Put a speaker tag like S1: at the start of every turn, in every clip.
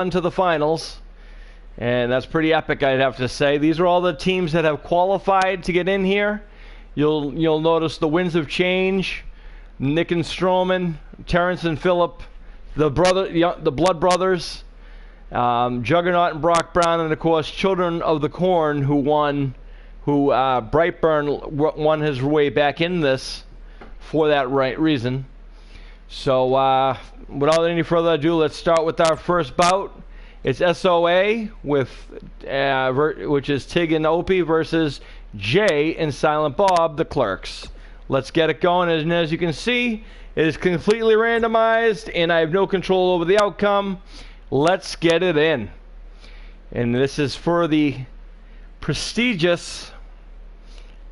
S1: on to the finals. And that's pretty epic, I'd have to say. These are all the teams that have qualified to get in here. You'll notice the winds of change. Nick and Strowman, Terrence and Phillip, the Blood Brothers, Juggernaut and Brock Brown, and of course Children of the Corn, Brightburn won his way back in this for that reason. So without any further ado, let's start with our first bout. It's S.O.A. which is Tig and Opie versus Jay and Silent Bob, the Clerks. Let's get it going, and as you can see, it is completely randomized, and I have no control over the outcome. Let's get it in. And this is for the prestigious,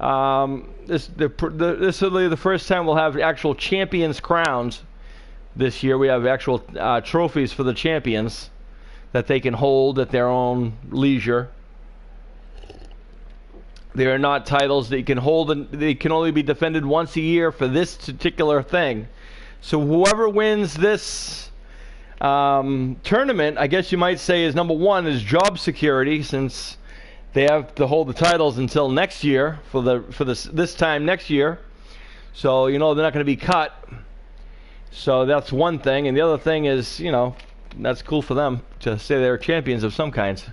S1: this will be the first time we'll have actual champions crowns this year. We have actual trophies for the champions that they can hold at their own leisure. They are not titles that you can hold, and they can only be defended once a year for this particular thing. So whoever wins this tournament, I guess you might say, is number one, is job security, since they have to hold the titles until next year this time next year. So they're not going to be cut. So that's one thing, and the other thing is that's cool for them to say they're champions of some kinds.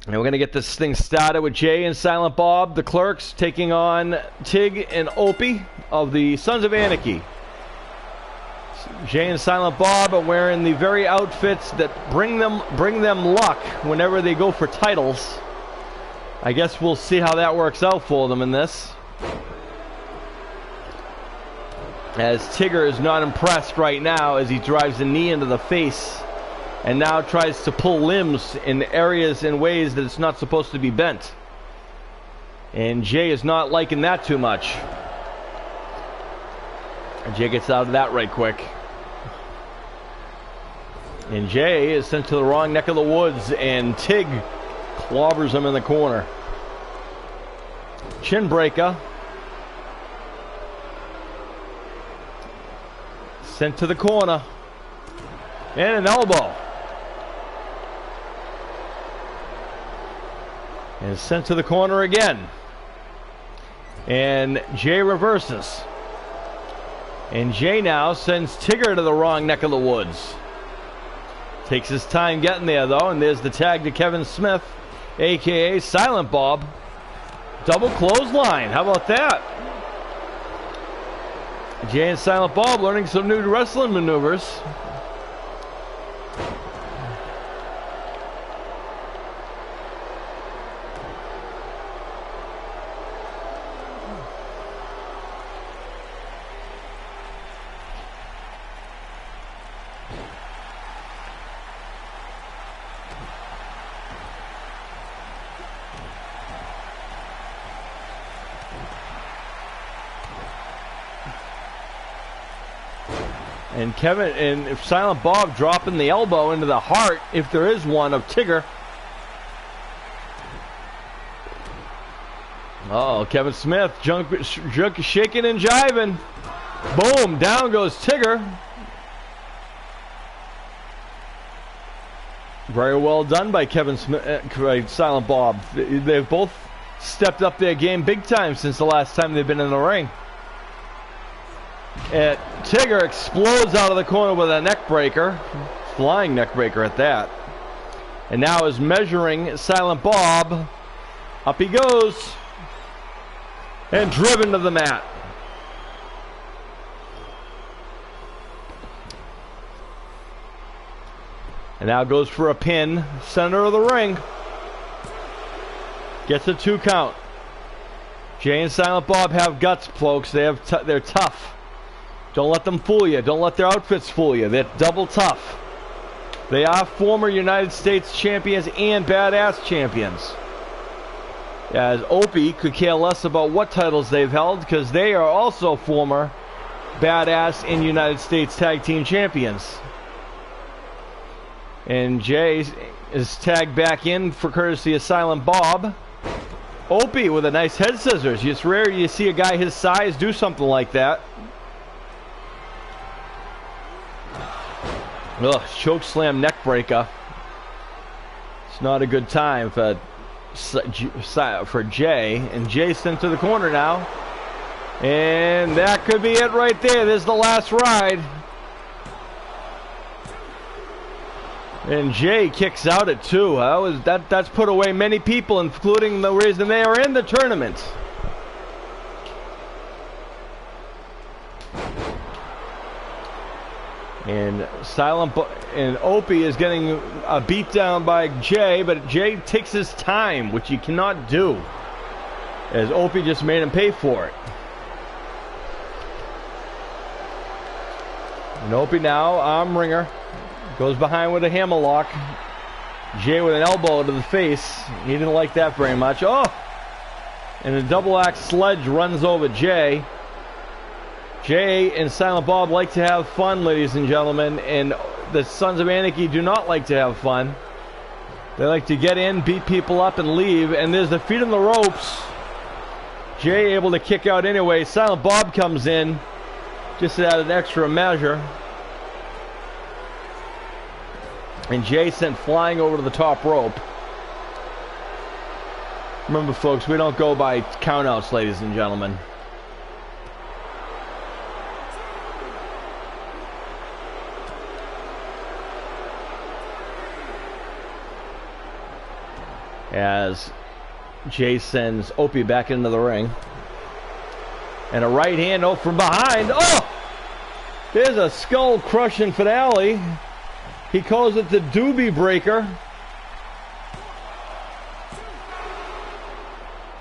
S1: And we're going to get this thing started with Jay and Silent Bob, the Clerks, taking on Tig and Opie of the Sons of Anarchy. Jay and Silent Bob are wearing the very outfits that bring them luck whenever they go for titles. I guess we'll see how that works out for them in this. As Tigger is not impressed right now as he drives a knee into the face and now tries to pull limbs in areas in ways that it's not supposed to be bent. And Jay is not liking that too much. And Jay gets out of that right quick. And Jay is sent to the wrong neck of the woods, and Tig clobbers him in the corner. Chin breaker. Sent to the corner. And an elbow. And sent to the corner again. And Jay reverses. And Jay now sends Tigger to the wrong neck of the woods. Takes his time getting there, though. And there's the tag to Kevin Smith, a.k.a. Silent Bob. Double clothesline. How about that? Jay and Silent Bob learning some new wrestling maneuvers. And Kevin and Silent Bob dropping the elbow into the heart, if there is one, of Tigger. Oh, Kevin Smith, shaking and jiving. Boom, down goes Tigger. Very well done by Kevin Smith, Silent Bob. They've both stepped up their game big time since the last time they've been in the ring. And Tigger explodes out of the corner with a neck breaker, flying neck breaker at that. And now is measuring Silent Bob. Up he goes. And driven to the mat. And now goes for a pin, center of the ring. Gets a 2 count. Jay and Silent Bob have guts, folks. They're tough. Don't let them fool you. Don't let their outfits fool you. They're double tough. They are former United States champions and badass champions. As Opie could care less about what titles they've held, because they are also former badass and United States tag team champions. And Jay is tagged back in for courtesy of Silent Bob. Opie with a nice head scissors. It's rare you see a guy his size do something like that. Ugh, choke slam neck breaker. It's not a good time for Jay. And Jay sent to the corner now. And that could be it right there. There's the last ride. And Jay kicks out at 2. That's put away many people, including the reason they are in the tournament. And Opie is getting a beat down by Jay, but Jay takes his time, which you cannot do, as Opie just made him pay for it. And Opie now, arm wringer, goes behind with a hammerlock. Jay with an elbow to the face. He didn't like that very much. Oh! And a double axe sledge runs over Jay. Jay and Silent Bob like to have fun, ladies and gentlemen, and the Sons of Anarchy do not like to have fun. They like to get in, beat people up, and leave, and there's the feet on the ropes. Jay able to kick out anyway. Silent Bob comes in, just to add an extra measure. And Jay sent flying over to the top rope. Remember, folks, we don't go by countouts, ladies and gentlemen. As Jay sends Opie back into the ring. And a right hand from behind. Oh! There's a skull-crushing finale. He calls it the Doobie Breaker.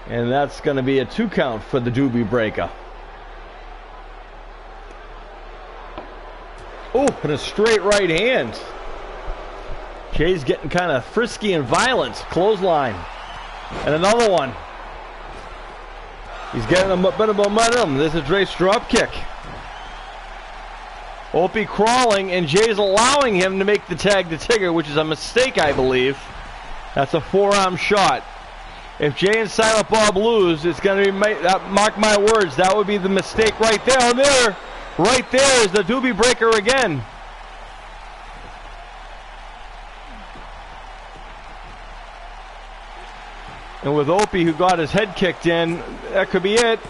S1: And that's going to be a 2 count for the Doobie Breaker. Oh, and a straight right hand. Jay's getting kind of frisky and violent. Clothesline. And another one. He's getting a bit of momentum. There's a Drace drop kick. Opie crawling, and Jay's allowing him to make the tag to Tigger, which is a mistake, I believe. That's a forearm shot. If Jay and Silent Bob lose, it's going to be, mark my words, that would be the mistake right there. And there, right there is the Doobie Breaker again. And with Opie, who got his head kicked in, that could be it.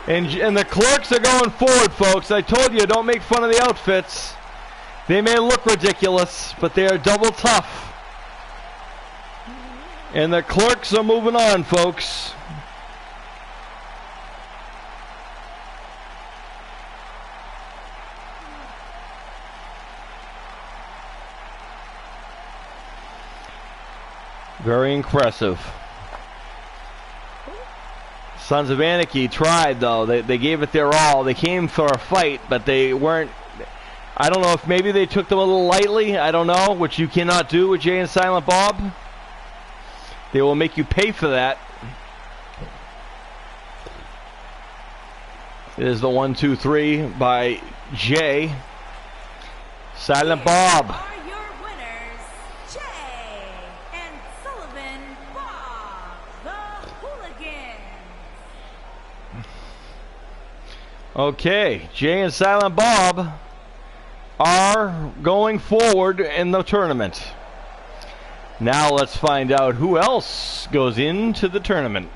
S1: And the Clerks are going forward, folks. I told you, don't make fun of the outfits. They may look ridiculous, but they are double tough. And the Clerks are moving on, folks. Very impressive. Sons of Anarchy tried, though. They gave it their all. They came for a fight, but they weren't... I don't know if maybe they took them a little lightly. I don't know, which you cannot do with Jay and Silent Bob. They will make you pay for that. It is the 1, 2, 3 by Jay. Silent Bob. Okay, Jay and Silent Bob are going forward in the tournament. Now let's find out who else goes into the tournament.